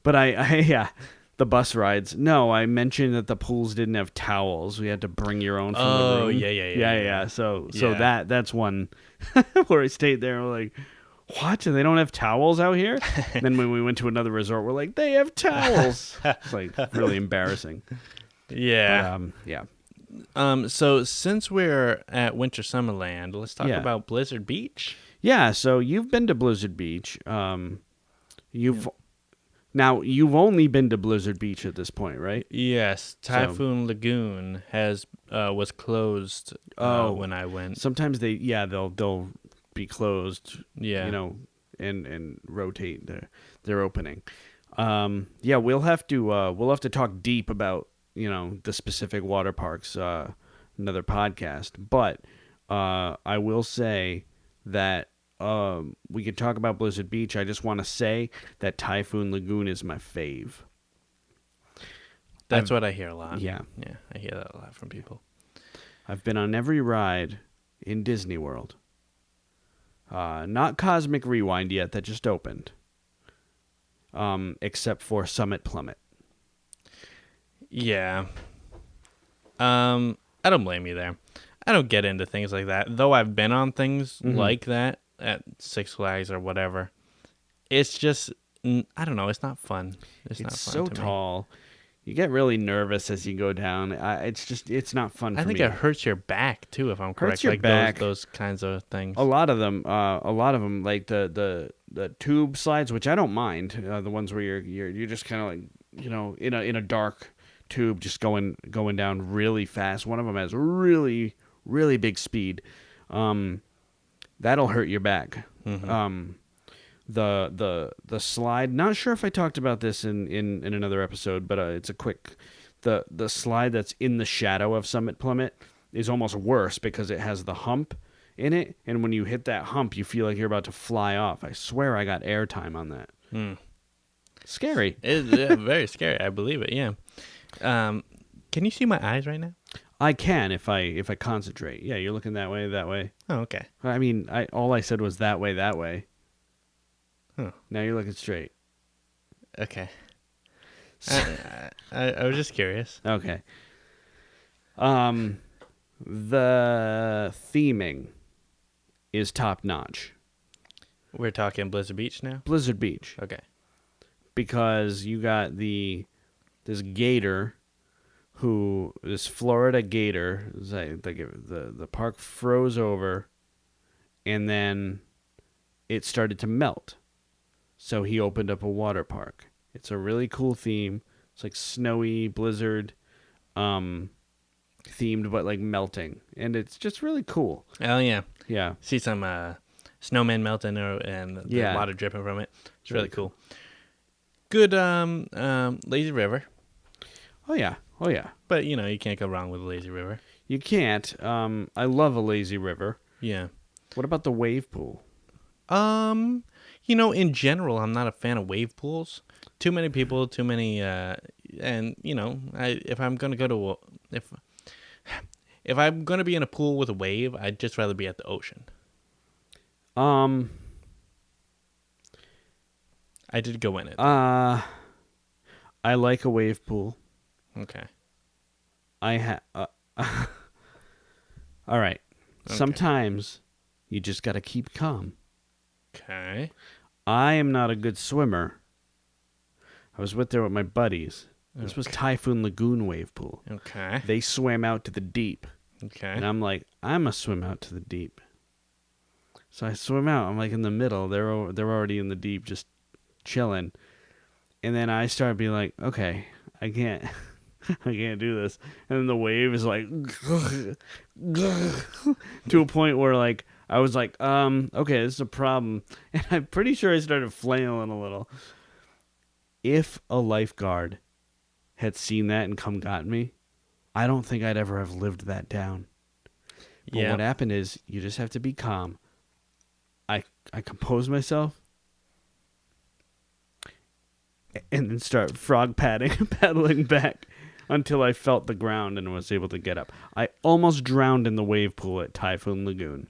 But I the bus rides. No, I mentioned that the pools didn't have towels. We had to bring your own from the room. Yeah. So Yeah. that's one where I stayed there. We're like, what? They don't have towels out here? Then when we went to another resort, we're like, they have towels. It's like really embarrassing. Yeah. But, yeah. So since we're at Winter Summerland, let's talk Yeah. about Blizzard Beach. Yeah, so you've been to Blizzard Beach. You've only been to Blizzard Beach at this point, right? Yes, Typhoon Lagoon was closed when I went. Sometimes they'll be closed. Yeah. And rotate their opening. We'll have to talk deep about the specific water parks another podcast. But I will say that we could talk about Blizzard Beach. I just want to say that Typhoon Lagoon is my fave. That's what I hear a lot. Yeah. Yeah, I hear that a lot from people. I've been on every ride in Disney World. Not Cosmic Rewind yet, that just opened. Except for Summit Plummet. Yeah. I don't blame you there. I don't get into things like that. Though I've been on things like that at Six Flags or whatever. It's just, I don't know, it's not fun. It's not fun so to me. tall. You get really nervous as you go down. It's not fun for me. I think it hurts your back too, if I'm correct. Hurts your like back. Those kinds of things. A lot of them, like the tube slides, which I don't mind. The ones where you're just kind of like in a dark tube, just going down really fast. One of them has really really big speed. That'll hurt your back. Mm-hmm. The slide. Not sure if I talked about this in another episode, but it's a quick. The slide that's in the shadow of Summit Plummet is almost worse because it has the hump in it, and when you hit that hump, you feel like you're about to fly off. I swear I got airtime on that. Scary. It's very scary. I believe it. Yeah. Can you see my eyes right now? I can if I concentrate. Yeah, you're looking that way. Oh, okay. I mean, all I said was that way. Huh. Now you're looking straight. Okay. I was just curious. Okay. The theming is top notch. We're talking Blizzard Beach now? Blizzard Beach. Okay. Because you got this gator this Florida gator, the park froze over and then it started to melt. So he opened up a water park. It's a really cool theme. It's like snowy, blizzard themed, but like melting. And it's just really cool. Oh, yeah. Yeah. See some snowmen melting and the water dripping from it. It's really cool. Good lazy river. Oh, yeah. But, you can't go wrong with a lazy river. You can't. I love a lazy river. Yeah. What about the wave pool? In general, I'm not a fan of wave pools. Too many people, too many, and if I'm gonna go to if I'm gonna be in a pool with a wave, I'd just rather be at the ocean. I did go in it. I like a wave pool. Okay. All right. Okay. Sometimes you just got to keep calm. Okay. I am not a good swimmer. I was there with my buddies. This was Typhoon Lagoon wave pool. Okay. They swam out to the deep. Okay. And I'm like, I'm going to swim out to the deep. So I swim out. I'm like in the middle. They're already in the deep just chilling. And then I start being like, okay, I can't do this. And then the wave is like to a point where like I was like, okay, this is a problem. And I'm pretty sure I started flailing a little. If a lifeguard had seen that and come got me, I don't think I'd ever have lived that down. But what happened is you just have to be calm. I compose myself and then start paddling back until I felt the ground and was able to get up. I almost drowned in the wave pool at Typhoon Lagoon.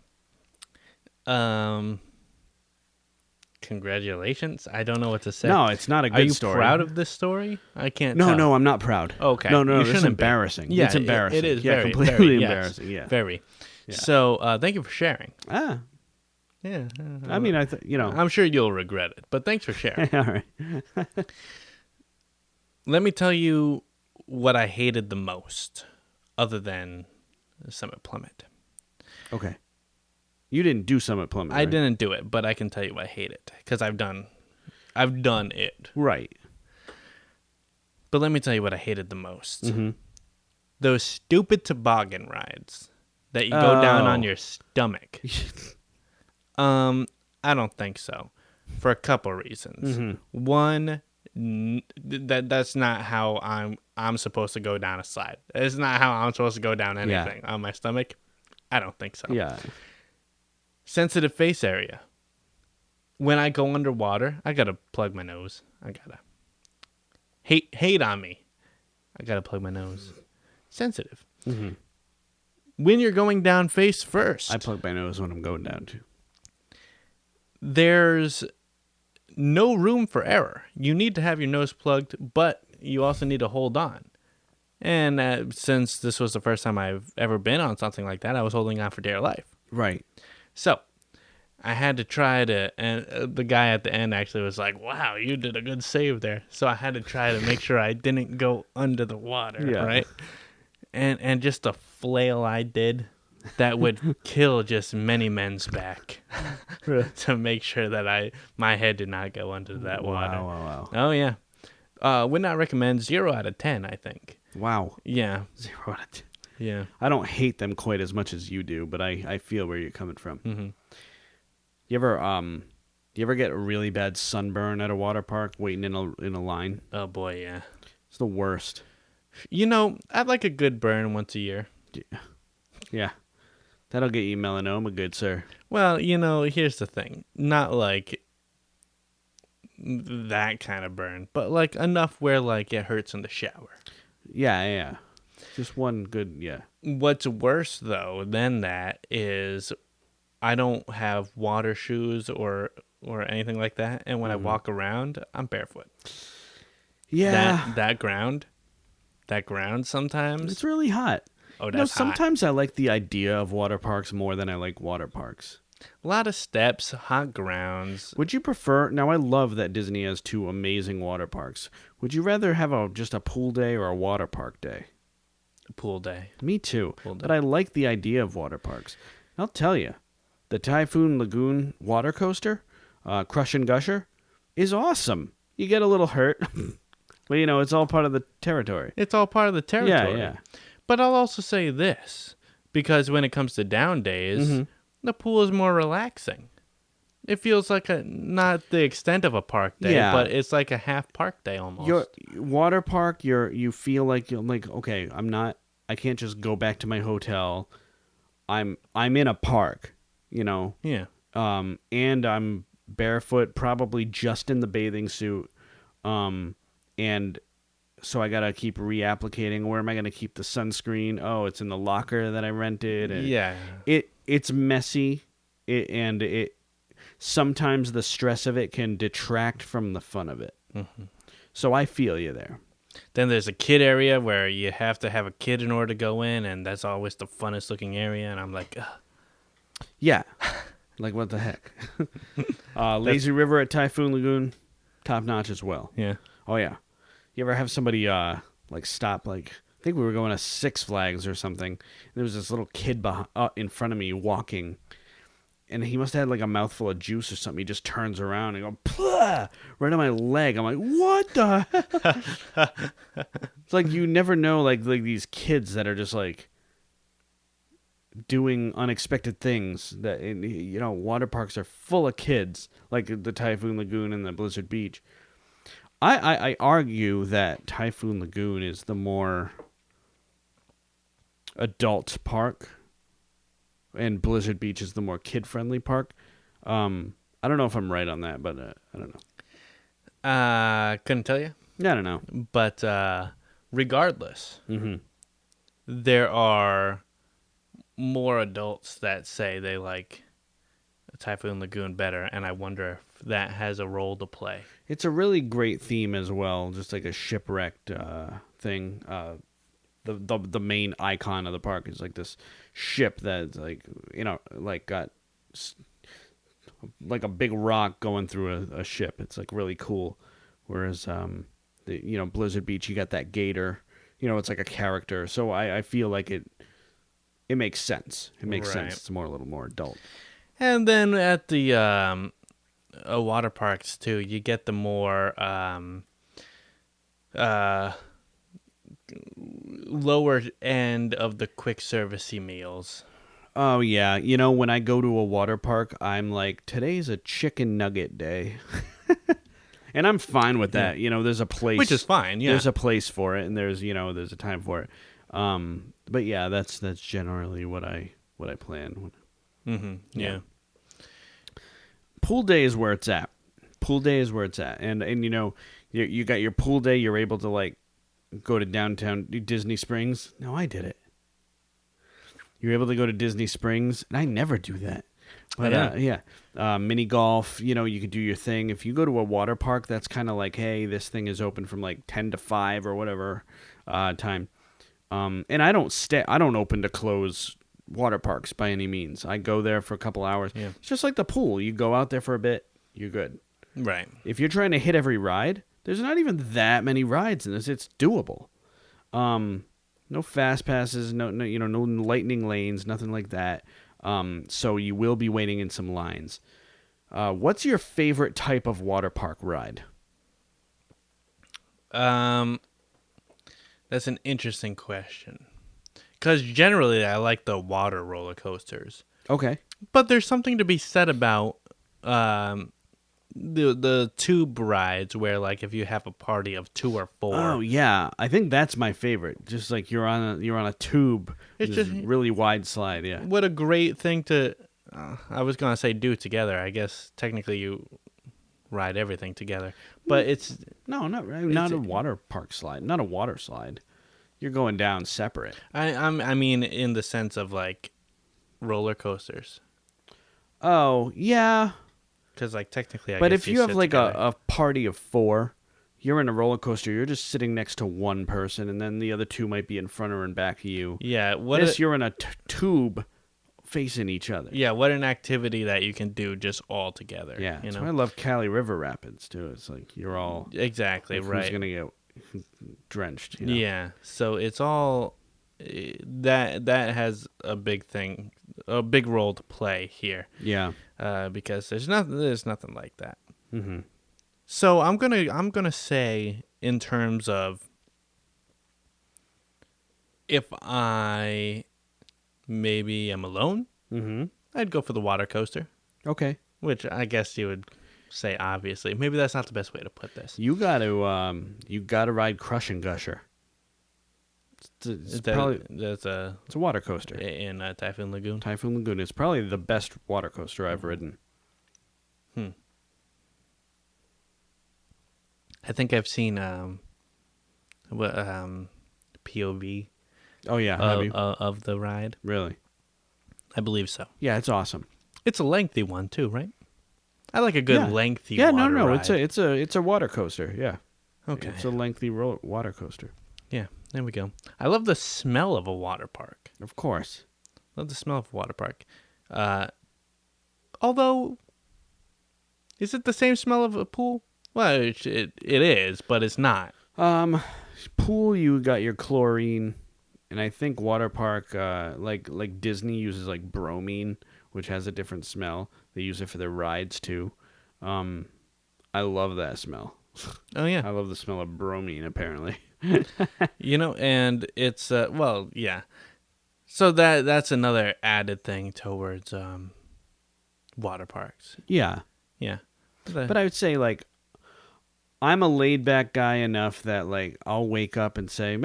Congratulations. I don't know what to say. No, it's not a good story. Are you proud of this story? I can't No, tell. no, I'm not proud. Okay. No, You this is shouldn't be. embarrassing. Yeah, it's embarrassing. It is yeah, very, completely very, embarrassing. Yes, Yeah. Very. Yeah. So, thank you for sharing. Yeah. I mean, I'm sure you'll regret it, but thanks for sharing. All right. Let me tell you what I hated the most, other than Summit Plummet. Okay. You didn't do Summit Plummet, I right? didn't do it, but I can tell you I hate it because I've done it. Right. But let me tell you what I hated the most. Mm-hmm. Those stupid toboggan rides that you go down on your stomach. I don't think so, for a couple reasons. Mm-hmm. One, that's not how I'm supposed to go down a slide. It's not how I'm supposed to go down anything on my stomach. I don't think so. Yeah. Sensitive face area. When I go underwater, I gotta plug my nose. I gotta hate on me. I gotta plug my nose. Sensitive. Mm-hmm. When you're going down face first, I plug my nose when I'm going down too. There's no room for error. You need to have your nose plugged, but you also need to hold on. And since this was the first time I've ever been on something like that, I was holding on for dear life. Right. So I had to try to, and the guy at the end actually was like, wow, you did a good save there. So I had to try to make sure I didn't go under the water, right? And just the flail I did, that would kill just many men's back to make sure that my head did not go under that water. Wow. Oh, yeah. Would not recommend 0 out of 10, I think. Wow. Yeah. 0 out of 10. Yeah. I don't hate them quite as much as you do, but I feel where you're coming from. Mm-hmm. You ever get a really bad sunburn at a water park waiting in a line? Oh, boy, yeah. It's the worst. I'd like a good burn once a year. Yeah. That'll get you melanoma, good sir. Well, here's the thing. Not like that kind of burn, but like enough where like it hurts in the shower. Yeah. Just one good, yeah. What's worse though than that is I don't have water shoes or anything like that, and when I walk around, I'm barefoot. Yeah. That ground sometimes. It's really hot. Oh, that's hot. Sometimes I like the idea of water parks more than I like water parks. A lot of steps, hot grounds. Would you prefer... Now, I love that Disney has 2 amazing water parks. Would you rather have just a pool day or a water park day? Pool day. Me too. Pool day. But I like the idea of water parks. I'll tell you, the Typhoon Lagoon water coaster, Crush and Gusher, is awesome. You get a little hurt. But, it's all part of the territory. It's all part of the territory. Yeah. But I'll also say this, because when it comes to down days, the pool is more relaxing. It feels like not the extent of a park day, but it's like a half park day almost. Your water park, you feel like you're like, okay, I can't just go back to my hotel. I'm in a park. Yeah. And I'm barefoot, probably just in the bathing suit. And so I got to keep reapplicating. Where am I going to keep the sunscreen? Oh, it's in the locker that I rented. And Yeah. it's messy. It sometimes the stress of it can detract from the fun of it. Mm-hmm. So I feel you there. Then there's a kid area where you have to have a kid in order to go in, and that's always the funnest looking area. And I'm like, ugh. Yeah. Like, what the heck? Lazy River at Typhoon Lagoon, top notch as well. Yeah. Oh, yeah. You ever have somebody, stop, I think we were going to Six Flags or something. There was this little kid in front of me walking, and he must have had, a mouthful of juice or something. He just turns around and goes, right on my leg. I'm like, what the hell? It's like you never know, like these kids that are just, doing unexpected things. That water parks are full of kids, like the Typhoon Lagoon and the Blizzard Beach. I argue that Typhoon Lagoon is the more adult park, and Blizzard Beach is the more kid-friendly park. I don't know if I'm right on that, but I don't know. Couldn't tell you. I don't know. But regardless, Mm-hmm. there are more adults that say they like Typhoon Lagoon better, and I wonder if that has a role to play. It's a really great theme as well, just like a shipwrecked thing. The main icon of the park is like this ship that's got like a big rock going through a ship. It's like really cool. Whereas Blizzard Beach, you got that gator. It's like a character. So I feel like it makes sense. It makes sense. It's a little more adult. And then at the water parks too, you get the more lower end of the quick servicey meals. Oh yeah, when I go to a water park, I'm like, today's a chicken nugget day. And I'm fine with that. There's a place, which is fine. Yeah, there's a place for it, and there's a time for it. But yeah, that's generally what I plan. Mm-hmm. Yeah. Pool day is where it's at. And you got your pool day. You're able to go to downtown Disney Springs. No, I did it. You're able to go to Disney Springs, and I never do that. But mini golf. You can do your thing. If you go to a water park, that's kind of like, hey, this thing is open from 10 to 5 or whatever time. And I don't open to close water parks by any means. I go there for a couple hours. Yeah. It's just like the pool. You go out there for a bit, you're good. Right. If you're trying to hit every ride, there's not even that many rides in this. It's doable. No fast passes, no lightning lanes, nothing like that. So you will be waiting in some lines. What's your favorite type of water park ride? That's an interesting question. Because generally, I like the water roller coasters. Okay. But there's something to be said about the tube rides, where if you have a party of 2 or 4. Oh yeah, I think that's my favorite. Just like you're on a tube. It's just really wide slide. Yeah. What a great thing to. I was gonna say do together. I guess technically you ride everything together, but it's not a water park slide. Not a water slide. You're going down separate. I mean, in the sense of roller coasters. Oh yeah. Because technically, but if you have a party of 4, you're in a roller coaster. You're just sitting next to one person, and then the other 2 might be in front or in back of you. Yeah. You're in a tube facing each other. Yeah. What an activity that you can do just all together. Yeah. That's why I love Cali River Rapids too. It's you're all exactly right. Who's gonna get drenched? Yeah. So it's all that has a big role to play here. Yeah. Because there's nothing like that. Mm-hmm. So I'm gonna say, in terms of, if I maybe am alone, I'd go for the water coaster. Okay. Which I guess you would say obviously. Maybe that's not the best way to put this. You got to ride Crush and Gusher. That's it's a water coaster. in Typhoon Lagoon. Typhoon Lagoon is probably the best water coaster I've ridden. I think I've seen POV Oh yeah, have you? of the ride. Really? I believe so. Yeah, it's awesome. It's a lengthy one too, right? I like a good lengthy. Yeah, water no, ride. it's a water coaster. Yeah. Okay. It's a lengthy water coaster. Yeah, there we go. I love the smell of a water park. Of course. Love the smell of a water park. Although, is it the same smell of a pool? Well, it is, but it's not. Pool, you got your chlorine, and I think water park, like Disney uses like bromine, which has a different smell. They use it for their rides too. I love that smell. Oh yeah, I love the smell of bromine. Apparently, and it's well, yeah. So that's another added thing towards water parks. Yeah. Yeah, But I would say like I'm a laid back guy enough that like I'll wake up and say,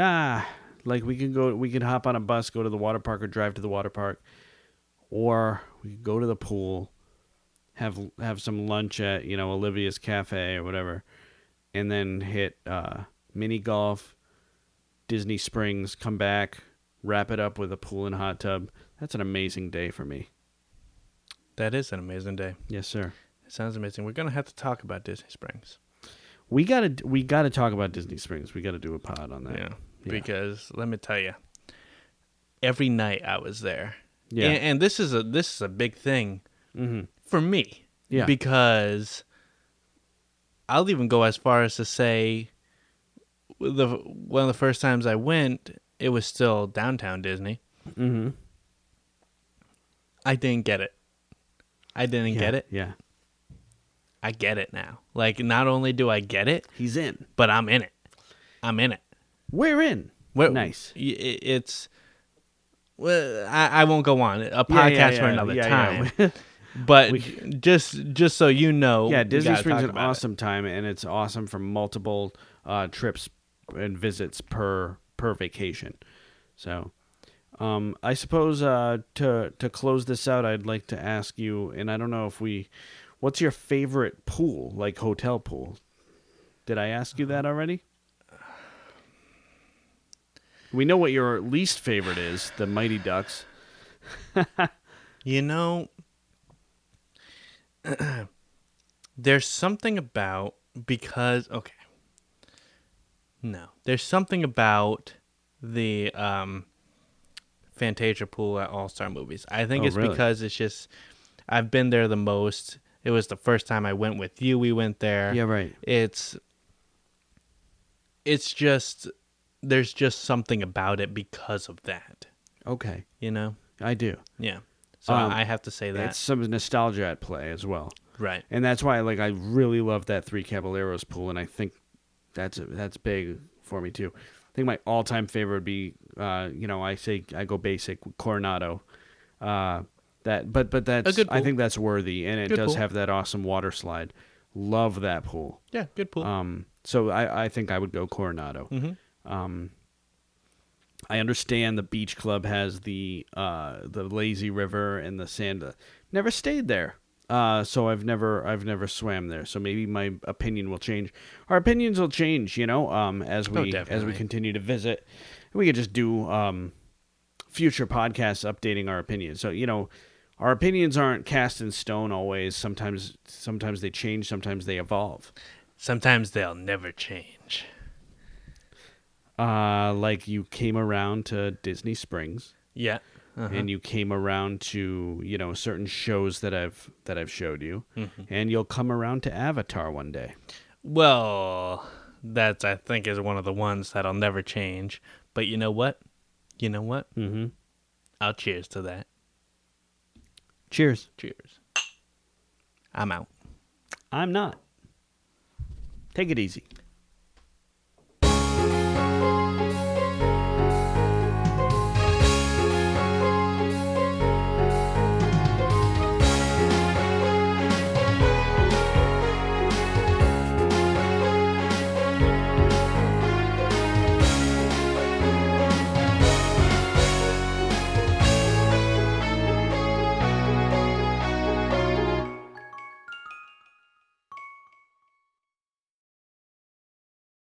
like we can hop on a bus, go to the water park or drive to the water park, or we could go to the pool, have some lunch at, Olivia's Cafe or whatever, and then hit mini golf, Disney Springs, come back, wrap it up with a pool and hot tub. That's an amazing day for me. That is an amazing day. Yes, sir. It sounds amazing. We're gonna have to talk about Disney Springs. We gotta talk about Disney Springs. We gotta do a pod on that. Yeah. Because let me tell you, every night I was there. Yeah. And this is a big thing for me. Yeah. Because I'll even go as far as to say one of the first times I went, it was still downtown Disney. Mm-hmm. I didn't get it. Get it. Yeah. I get it now. Like, not only do I get it, He's in. but I'm in it. We're in. Nice. It's. Well, I won't go on. A podcast for another time. Yeah. But just so you know, yeah, Disney Springs is an awesome time, and it's awesome for multiple trips and visits per vacation. So, I suppose to close this out, I'd like to ask you, and I don't know if what's your favorite pool, like hotel pool? Did I ask you that already? We know what your least favorite is, the Mighty Ducks. There's something about there's something about the Fantasia pool at All-Star Movies. I think it's really? Because it's just I've been there the most. It was the first time I went with you. We went there. Yeah, right. It's just there's just something about it because of that. Okay. I do. Yeah. So I have to say that. It's some nostalgia at play as well. Right. And that's why I really love that Three Caballeros pool, and I think that's big for me too. I think my all-time favorite would be I go basic Coronado. But that's I think that's worthy, and it does have that awesome water slide. Love that pool. Yeah, good pool. So I think I would go Coronado. Mm-hmm. I understand the beach club has the lazy river and the sand. Never stayed there, so I've never swam there. So maybe my opinion will change. Our opinions will change, as we continue to visit. We could just do future podcasts updating our opinions. So our opinions aren't cast in stone always. Sometimes they change. Sometimes they evolve. Sometimes they'll never change. Like you came around to Disney Springs. Yeah. And you came around to, certain shows that I've showed you. Mm-hmm. And you'll come around to Avatar one day. Well, that's I think is one of the ones that'll never change. But you know what? Mm-hmm. I'll cheers to that. Cheers. Cheers. I'm out. I'm not. Take it easy.